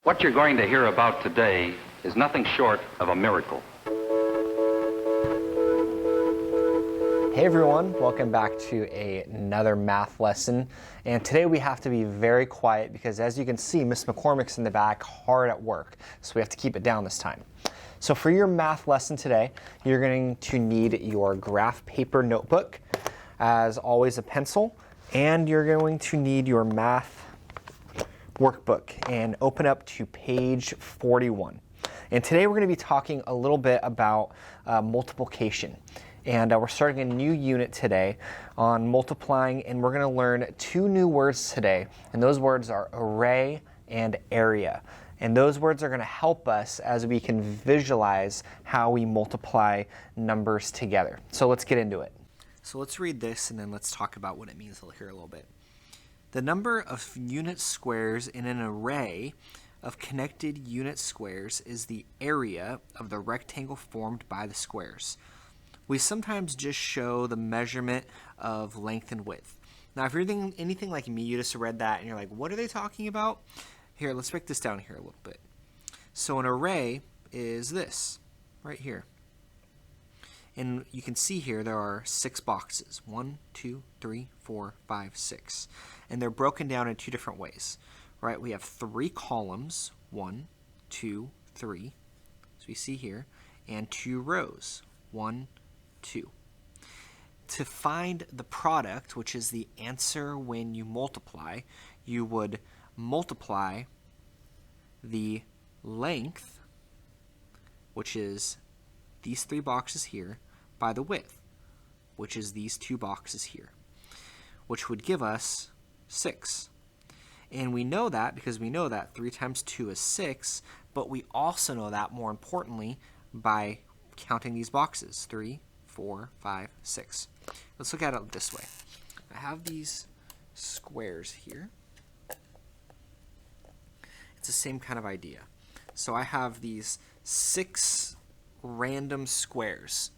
What you're going to hear about today is nothing short of a miracle. Hey everyone, welcome back to another math lesson. And today we have to be very quiet because as you can see, Miss McCormick's in the back hard at work. So we have to keep it down this time. So for your math lesson today, you're going to need your graph paper notebook, as always a pencil, and you're going to need your math workbook and open up to page 41. And today we're going to be talking a little bit about multiplication. And we're starting a new unit today on multiplying, and we're going to learn two new words today. And those words are array and area. And those words are going to help us as we can visualize how we multiply numbers together. So let's get into it. So let's read this and then let's talk about what it means here a little bit. The number of unit squares in an array of connected unit squares is the area of the rectangle formed by the squares. We sometimes just show the measurement of length and width. Now, if you're anything like me, you just read that and you're like, what are they talking about? Here, let's break this down here a little bit. So an array is this, right here. And you can see here there are 6 boxes. 1, 2, 3, 4, 5, 6. And they're broken down in two different ways. Right? We have 3 columns, 1, 2, 3, as we see here, and 2 rows, 1, 2. To find the product, which is the answer when you multiply, you would multiply the length, which is these 3 boxes here, by the width, which is these 2 boxes here, which would give us 6. And we know that because we know that 3 times 2 is 6, but we also know that, more importantly, by counting these boxes, 3, 4, 5, 6. Let's look at it this way. I have these squares here. It's the same kind of idea. So I have these 6 random squares,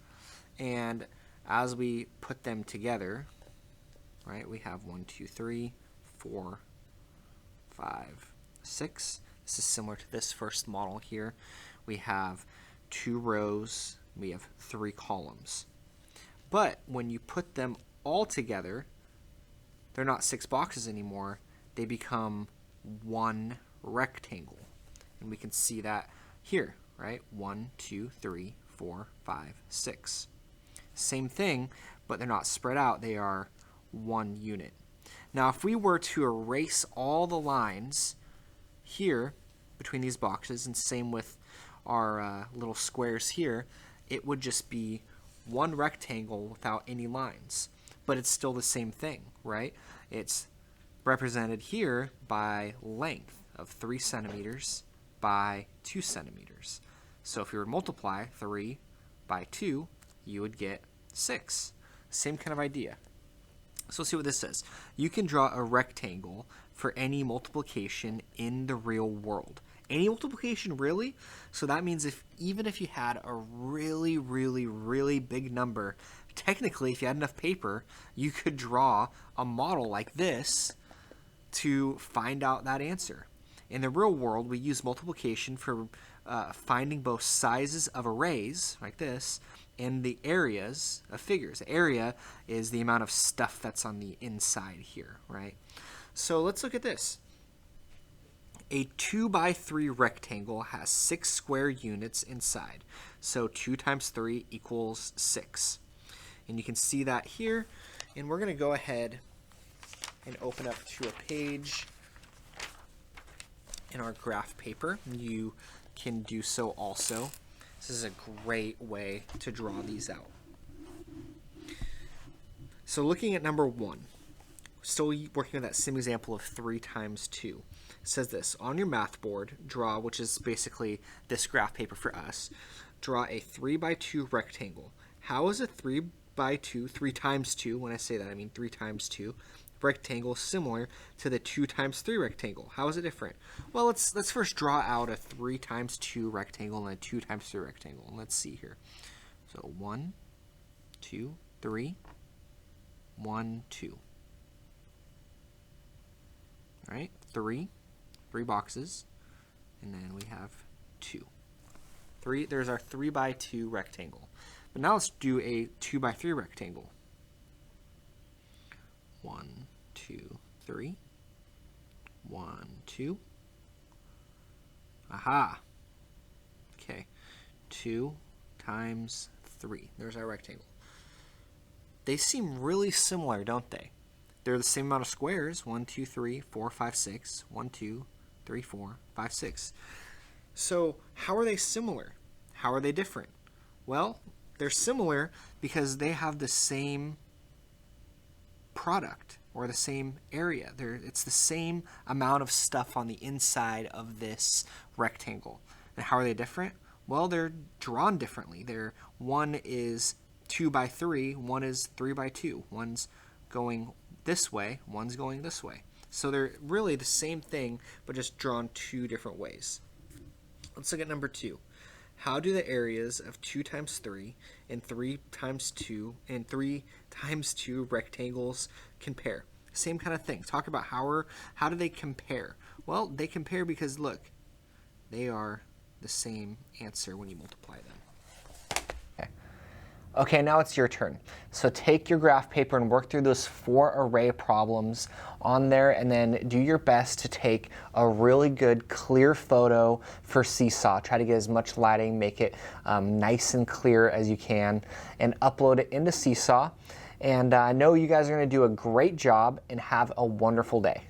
and as we put them together, right, we have 1, 2, 3, 4, 5, 6. This is similar to this first model here. We have 2 rows, we have 3 columns. But when you put them all together, they're not 6 boxes anymore. They become one rectangle. And we can see that here, right? 1, 2, 3, 4, 5, 6. Same thing, but they're not spread out. They are one unit. Now, if we were to erase all the lines here between these boxes, and same with our little squares here, it would just be one rectangle without any lines. But it's still the same thing, right? It's represented here by length of 3 centimeters by 2 centimeters. So if you were to multiply 3 by 2, you would get 6. Same kind of idea. So let's see what this says. You can draw a rectangle for any multiplication in the real world. Any multiplication, really? So that means even if you had a really, really, really big number, technically, if you had enough paper, you could draw a model like this to find out that answer. In the real world, we use multiplication for finding both sizes of arrays, like this, and the areas of figures. The area is the amount of stuff that's on the inside here, right? So let's look at this. A 2 by 3 rectangle has 6 square units inside. So 2 times 3 equals 6. And you can see that here. And we're going to go ahead and open up to a page in our graph paper. You can do so also. This is a great way to draw these out. So looking at number 1, still working with that same example of 3 times 2. It says this, on your math board, draw, which is basically this graph paper for us, draw a 3 by 2 rectangle. How is a 3 by 2, 3 times 2, when I say that I mean 3 times 2, rectangle similar to the 2 times 3 rectangle? How is it different? Well, let's first draw out a 3 times 2 rectangle and a 2 times 3 rectangle. Let's see here. So 1, 2, 3, 1, 2. All right, 3 boxes, and then we have 2. 3, there's our 3 by 2 rectangle. But now let's do a 2 by 3 rectangle. 1, 2, 3. 1, 2. Aha. Okay. 2 times 3. There's our rectangle. They seem really similar, don't they? They're the same amount of squares. 1, 2, 3, 4, 5, 6. 1, 2, 3, 4, 5, 6. So how are they similar? How are they different? Well, they're similar because they have the same product or the same area. It's the same amount of stuff on the inside of this rectangle. And how are they different? Well, they're drawn differently. One is 2 by 3, one is 3 by 2. One's going this way, one's going this way. So they're really the same thing, but just drawn 2 different ways. Let's look at number 2. How do the areas of 2 times 3 and 3 times 2 and 3 times 2 rectangles compare? Same kind of thing. Talk about how do they compare? Well, they compare because, look, they are the same answer when you multiply them. Okay, now it's your turn. So take your graph paper and work through those 4 array problems on there, and then do your best to take a really good clear photo for Seesaw. Try to get as much lighting, make it nice and clear as you can, and upload it into Seesaw. And I know you guys are going to do a great job, and have a wonderful day.